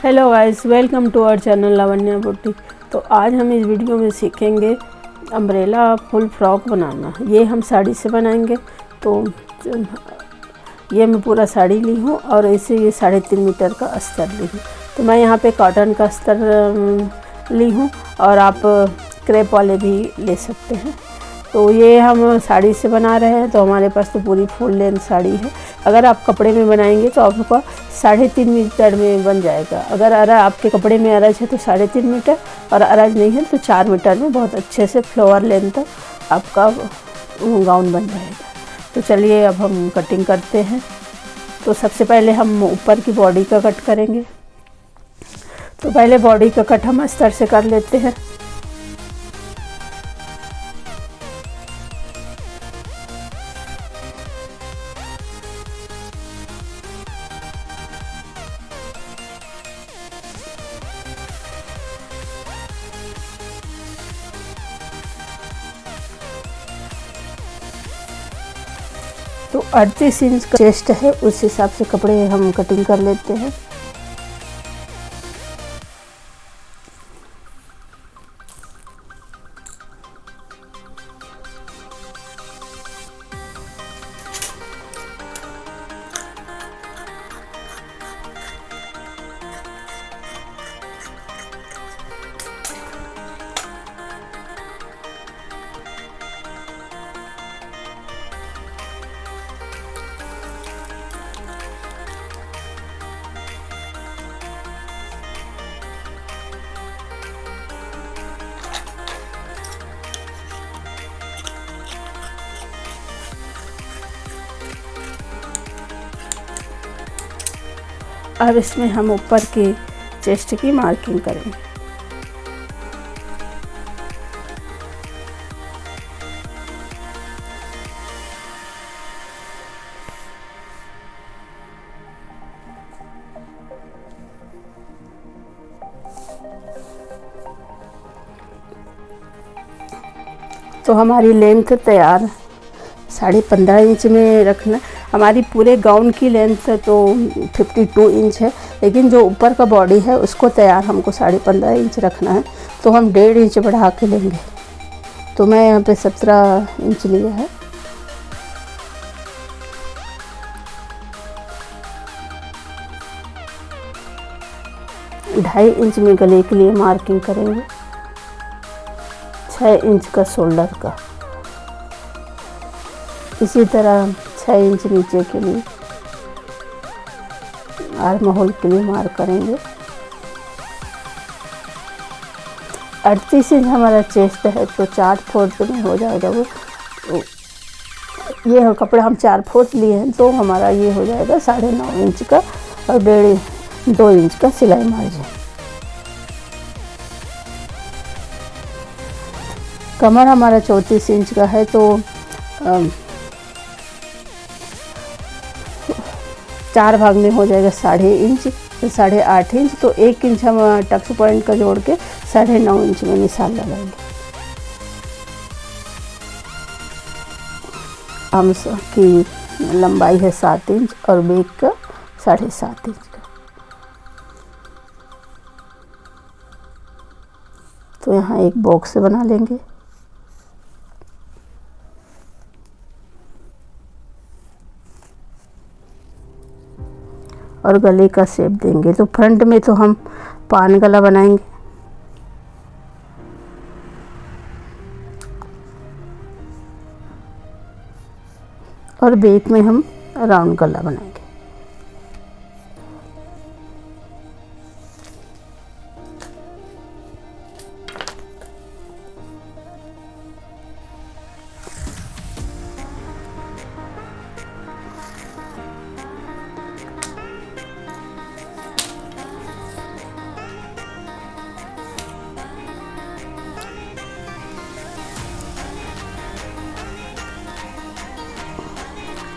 Hello guys, welcome to our channel Lavanya boutique. तो आज हम इस वीडियो में सीखेंगे अम्ब्रेला फुल फ्रॉक बनाना। ये हम साड़ी से बनाएंगे। तो ये मैं पूरा साड़ी ली हूँ और इसे ये 3.5 मीटर का अस्तर ली हूँ। तो मैं यहाँ पे कॉटन का अस्तर ली हूँ और आप क्रेप वाले भी ले सकते हैं। तो ये हम साड़ी से बना रहे हैं, तो हमारे पास तो पूरी फुल लेंथ साड़ी है। अगर आप कपड़े में बनाएंगे तो आपका 3.5 मीटर में बन जाएगा। अगर आपके कपड़े में अरज है तो 3.5 मीटर, और अरज नहीं है तो 4 मीटर में बहुत अच्छे से फ्लोअर लेंथ तक आपका गाउन बन जाएगा। तो चलिए अब हम कटिंग करते हैं। तो सबसे पहले हम ऊपर की बॉडी का कट करेंगे। तो पहले बॉडी का कट हम अस्तर से कर लेते हैं। तो 38 इंच का चेस्ट है, उस हिसाब से कपड़े हम कटिंग कर लेते हैं। अब इसमें हम ऊपर की चेस्ट की मार्किंग करेंगे। तो हमारी लेंथ तैयार 15.5 इंच में रखना। हमारी पूरे गाउन की लेंथ तो 52 इंच है, लेकिन जो ऊपर का बॉडी है उसको तैयार हमको 15.5 इंच रखना है। तो हम 1.5 इंच बढ़ा के लेंगे। तो मैं यहाँ पे 17 इंच लिया है। ढाई इंच में गले के लिए मार्किंग करेंगे। 6 इंच का शोल्डर का, इसी तरह 6 इंच नीचे के लिए आर्म होल के लिए मार्क करेंगे। 38 इंच हमारा चेस्ट है, तो 4/4 में हो जाएगा वो। ये कपड़ा हम 4/4 लिए हैं, तो हमारा ये हो जाएगा 9.5 इंच का और 2 इंच का सिलाई मार्जिन। कमर हमारा 34 इंच का है, तो 4 भाग में हो जाएगा 1.5 इंच, 8.5 इंच। तो 1 इंच हम टक्स पॉइंट का जोड़ के 9.5 इंच में निशान लगाएंगे। आर्म की लंबाई है 7 इंच और बैक का 7.5 इंच का। तो यहाँ एक बॉक्स बना लेंगे। और गले का शेप देंगे। तो फ्रंट में तो हम पान गला बनाएंगे, और बैक में हम राउंड गला बनाएंगे।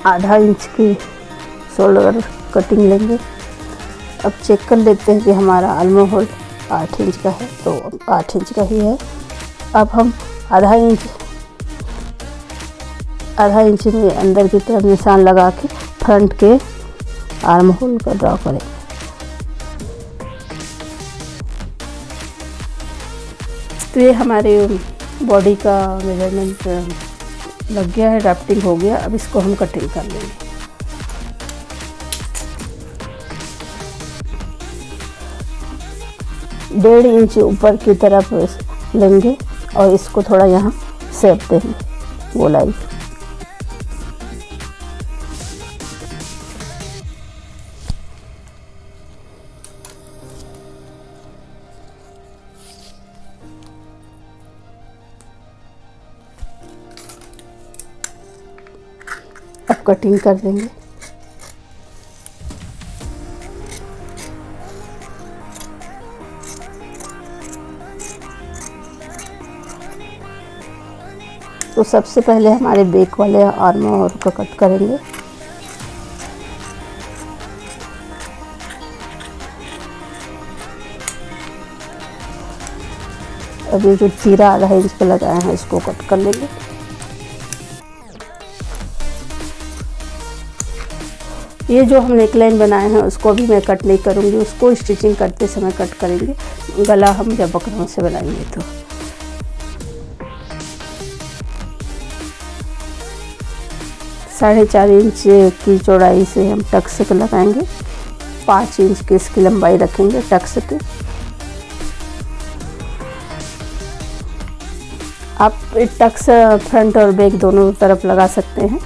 आधा इंच की शोल्डर कटिंग लेंगे। अब चेक कर लेते हैं कि हमारा आर्म होल 8 इंच का है, तो 8 इंच का ही है। अब हम आधा इंच आधा इंच में अंदर की तरफ निशान लगा के फ्रंट के आर्म होल का ड्रॉ करेंगे। तो ये हमारे बॉडी का मेजरमेंट लग गया है, ड्राफ्टिंग हो गया। अब इसको हम कटिंग कर लेंगे। डेढ़ इंच ऊपर की तरफ लेंगे और इसको थोड़ा यहाँ शेप देंगे गोलाई। अब कटिंग कर देंगे। तो सबसे पहले हमारे बैक वाले आर्म होल को कट करेंगे। अब ये जो चीरा आधा इंच पे लगाए हैं इसको कट कर लेंगे। ये जो हम नेकलाइन बनाए हैं उसको भी मैं कट नहीं करूँगी, उसको स्टिचिंग करते समय कट करेंगे। गला हम जब बकरों से बनाएंगे तो 4.5 इंच की चौड़ाई से हम टक्स को लगाएंगे। 5 इंच की इसकी लंबाई रखेंगे टक्स की। आप टक्स फ्रंट और बैक दोनों तरफ लगा सकते हैं।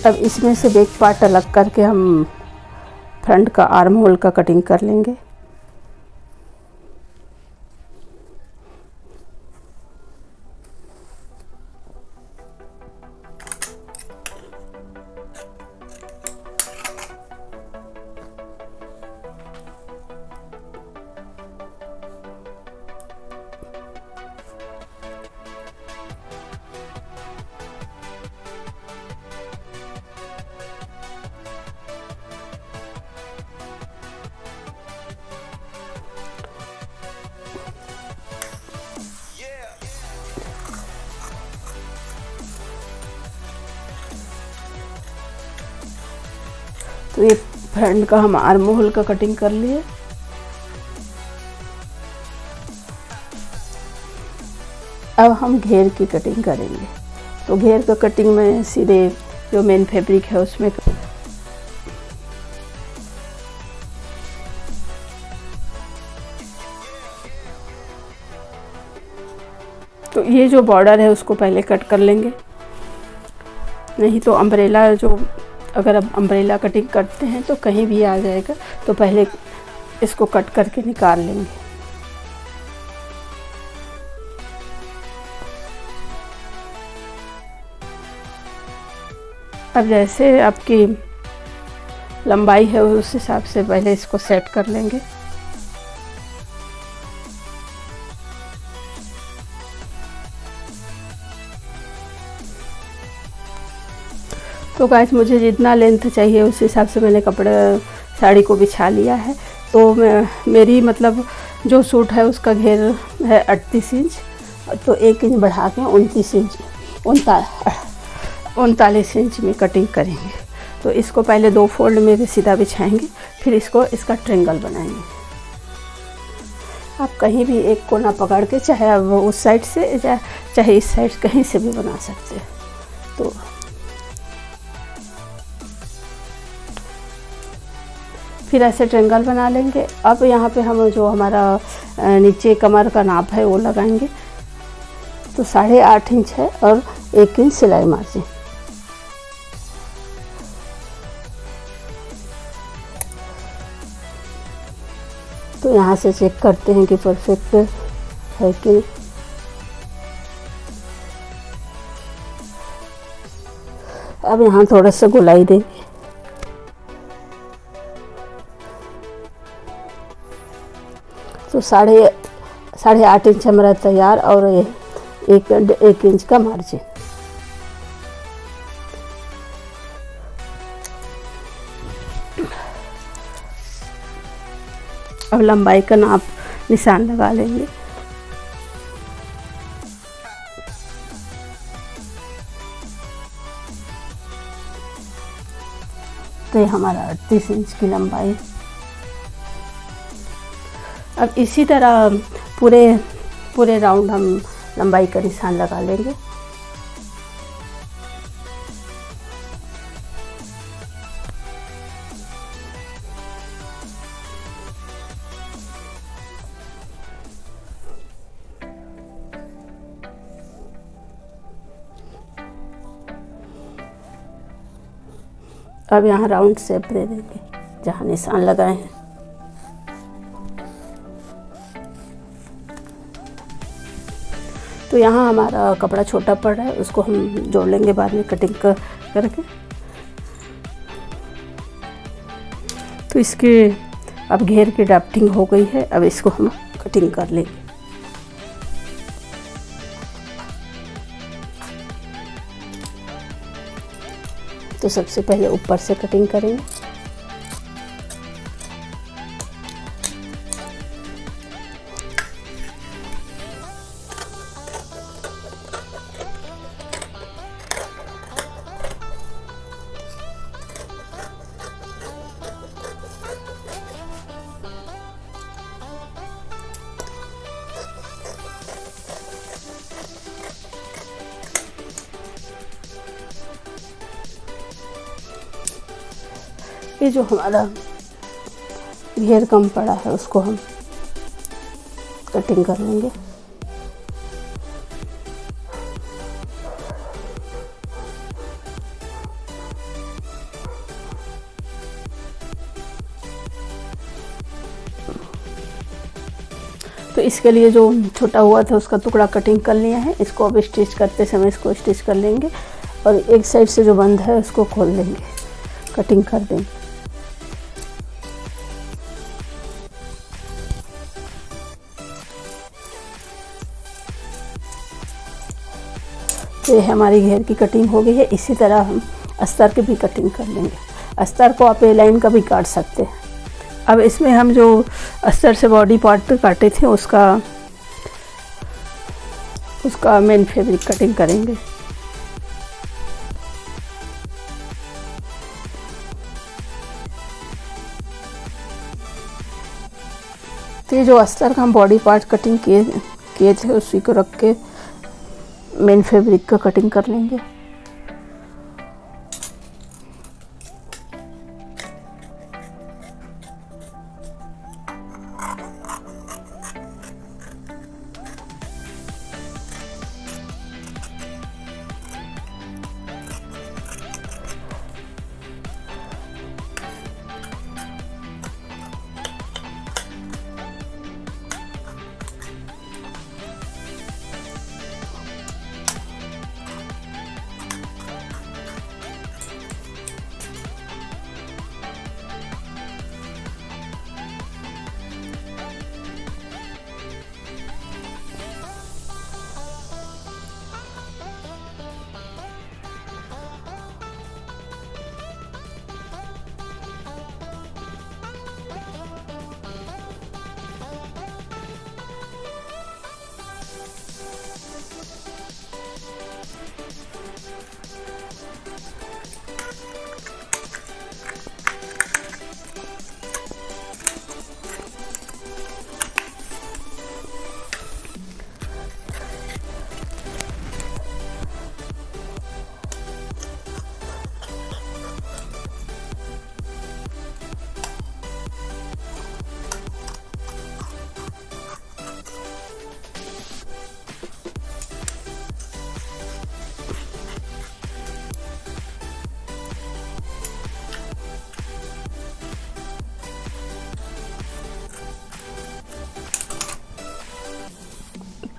अब इसमें से बैक पार्ट अलग करके हम फ्रंट का आर्म होल का कटिंग कर लेंगे। तो ये फ्रंट का हम आर्म होल का कटिंग कर लिए। अब हम घेर की कटिंग करेंगे। तो घेर का कटिंग में सीधे जो मेन फैब्रिक है उसमें तो ये जो बॉर्डर है उसको पहले कट कर लेंगे, नहीं तो अम्ब्रेला जो अगर आप अम्ब्रेला कटिंग करते हैं तो कहीं भी आ जाएगा। तो पहले इसको कट करके निकाल लेंगे। अब जैसे आपकी लंबाई है उस हिसाब से पहले इसको सेट कर लेंगे। तो गाइस मुझे जितना लेंथ चाहिए उस हिसाब से मैंने कपड़े साड़ी को बिछा लिया है। तो मेरी मतलब जो सूट है उसका घेर है 38 इंच, तो 1 इंच बढ़ा के 29 इंच 39 इंच में कटिंग करेंगे। तो इसको पहले 2 फोल्ड में भी सीधा बिछाएंगे, फिर इसका ट्रायंगल बनाएंगे। आप कहीं भी एक कोना पकड़ के चाहे आप उस साइड से चाहे इस साइड कहीं से भी बना सकते हैं। तो फिर ऐसे ट्रायंगल बना लेंगे। अब यहाँ पे हम जो हमारा नीचे कमर का नाप है वो लगाएंगे। तो 8.5 इंच है और 1 इंच सिलाई मार्जिन। तो यहाँ से चेक करते हैं कि परफेक्ट है कि अब यहाँ थोड़ा सा गोलाई देंगे। तो 8.5 इंच हमारा तैयार और एक इंच का मार्जिन। अब लंबाई का नाप निशान लगा लेंगे। तो ये हमारा 38 इंच की लंबाई। अब इसी तरह पूरे राउंड हम लंबाई का निशान लगा लेंगे। अब यहाँ राउंड शेप दे देंगे जहाँ निशान लगाए हैं। तो यहाँ हमारा कपड़ा छोटा पड़ रहा है, उसको हम जोड़ लेंगे बाद में कटिंग करके। तो इसके अब घेर की ड्राफ्टिंग हो गई है, अब इसको हम कटिंग कर लेंगे। तो सबसे पहले ऊपर से कटिंग करेंगे। ये जो हमारा घेर कम पड़ा है उसको हम कटिंग कर लेंगे। तो इसके लिए जो छोटा हुआ था उसका टुकड़ा कटिंग कर लिया है। इसको अब स्टिच करते समय इसको स्टिच कर लेंगे और एक साइड से जो बंद है उसको खोल लेंगे, कटिंग कर देंगे। तो ये हमारी घेर की कटिंग हो गई है। इसी तरह हम अस्तर की भी कटिंग कर लेंगे। अस्तर को आप ए लाइन का भी काट सकते हैं। अब इसमें हम जो अस्तर से बॉडी पार्ट काटे थे उसका मेन फैब्रिक कटिंग करेंगे। तो ये जो अस्तर का हम बॉडी पार्ट कटिंग किए थे उसी को रख के मेन फैब्रिक का कटिंग कर लेंगे।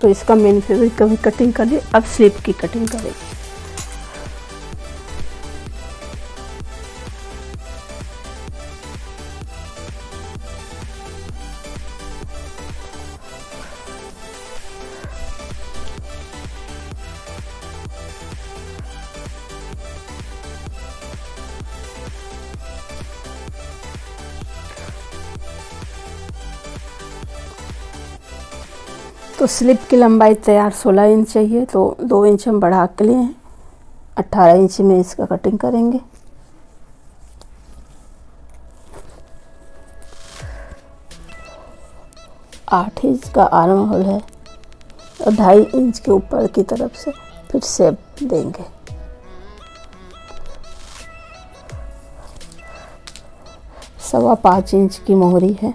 तो इसका मेन फैब्रिक का भी कटिंग कर लिए। अब स्लीव की कटिंग करेंगे। तो स्लिप की लंबाई तैयार 16 इंच चाहिए, तो 2 इंच हम बढ़ा के लिए हैं। 18 इंच में इसका कटिंग करेंगे। आठ इंच का आर्म होल है और 2.5 इंच के ऊपर की तरफ से फिर शेप देंगे। सवा 5 इंच की मोहरी है।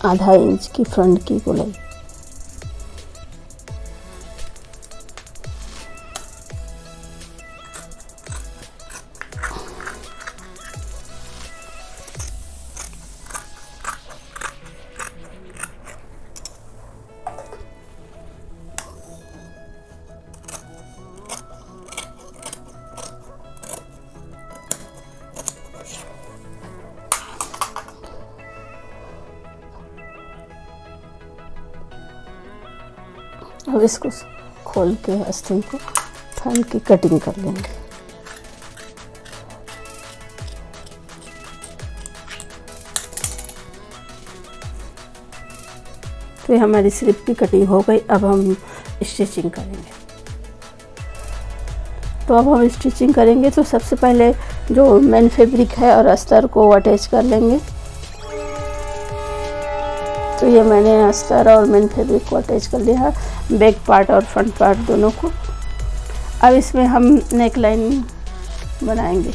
आधा इंच की फ्रंट की गोलाई। अब इसको खोल के आस्तीन को थान की कटिंग कर लेंगे। तो ये हमारी स्लिप की कटिंग हो गई। अब हम स्टिचिंग करेंगे। तो अब हम स्टिचिंग करेंगे तो सबसे पहले जो मेन फैब्रिक है और अस्तर को अटैच कर लेंगे। तो ये मैंने अस्तर और मेन फैब्रिक को अटैच कर लिया है, बैक पार्ट और फ्रंट पार्ट दोनों को। अब इसमें हम नेक लाइन बनाएंगे।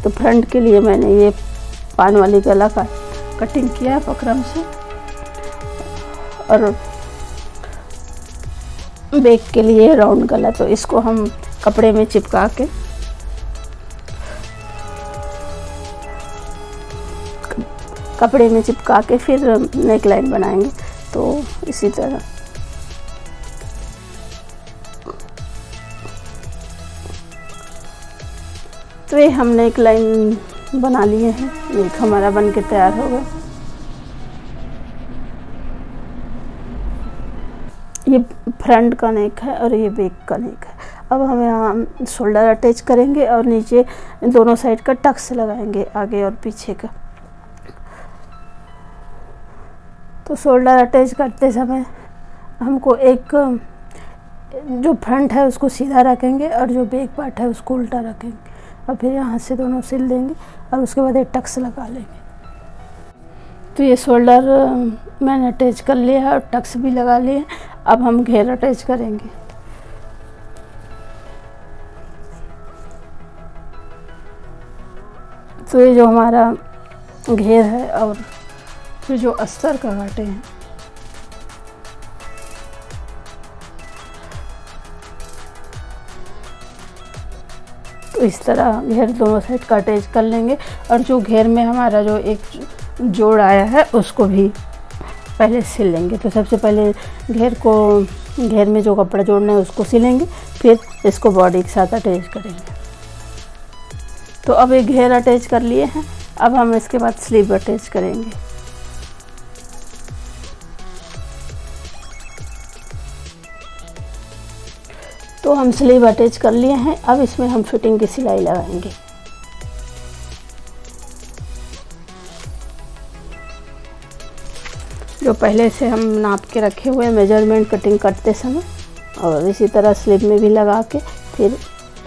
तो फ्रंट के लिए मैंने ये पान वाली गला का कटिंग किया पकड़म से, और बैक के लिए राउंड गला। तो इसको हम कपड़े में चिपका के फिर नेक लाइन बनाएंगे। तो इसी तरह तो ये हम नेक लाइन बना लिए हैं। नेक हमारा बन के तैयार हो गया। ये फ्रंट का नेक है और ये बैक का नेक है। अब हम यहाँ शोल्डर अटैच करेंगे और नीचे दोनों साइड का टक्स लगाएंगे, आगे और पीछे का। तो शोल्डर अटैच करते समय हमको एक जो फ्रंट है उसको सीधा रखेंगे और जो बैक पार्ट है उसको उल्टा रखेंगे, और फिर यहाँ से दोनों सिल देंगे और उसके बाद एक टक्स लगा लेंगे। तो ये शोल्डर मैंने अटैच कर लिया है और टक्स भी लगा लिए। अब हम घेर अटैच करेंगे। तो ये जो हमारा घेर है और फिर जो अस्तर का काटे हैं, तो इस तरह घेर दोनों साइड का अटैच कर लेंगे। और जो घेर में हमारा जो एक जोड़ आया है उसको भी पहले सिल लेंगे। तो सबसे पहले घेर में जो कपड़ा जोड़ना है उसको सिलेंगे, फिर इसको बॉडी के साथ अटैच करेंगे। तो अब एक घेर अटैच कर लिए हैं। अब हम इसके बाद स्लीव अटैच करेंगे। तो हम स्लीव अटैच कर लिए हैं। अब इसमें हम फिटिंग की सिलाई लगाएंगे। जो पहले से हम नाप के रखे हुए मेजरमेंट कटिंग करते समय, और इसी तरह स्लीव में भी लगा के फिर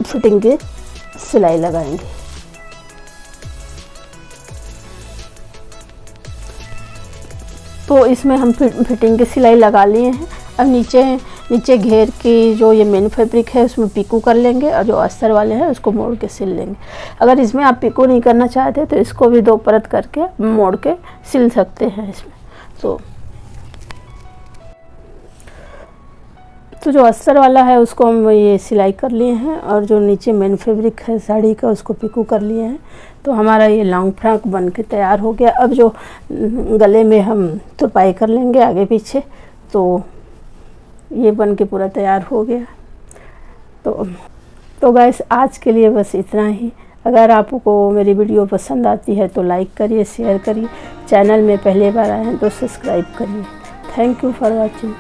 फिटिंग की सिलाई लगाएंगे। तो इसमें हम फिटिंग की सिलाई लगा लिए हैं। अब नीचे घेर की जो ये मेन फैब्रिक है उसमें पिको कर लेंगे, और जो अस्तर वाले हैं उसको मोड़ के सिल लेंगे। अगर इसमें आप पिको नहीं करना चाहते तो इसको भी 2 परत करके मोड़ के सिल सकते हैं इसमें। तो जो अस्तर वाला है उसको हम ये सिलाई कर लिए हैं, और जो नीचे मेन फैब्रिक है साड़ी का उसको पिको कर लिए हैं। तो हमारा ये लॉन्ग फ्रॉक बन के तैयार हो गया। अब जो गले में हम तुरपाई कर लेंगे आगे पीछे, तो ये बन के पूरा तैयार हो गया। तो गाइस आज के लिए बस इतना ही। अगर आपको मेरी वीडियो पसंद आती है तो लाइक करिए, शेयर करिए, चैनल में पहली बार आए हैं तो सब्सक्राइब करिए। Thank you for watching.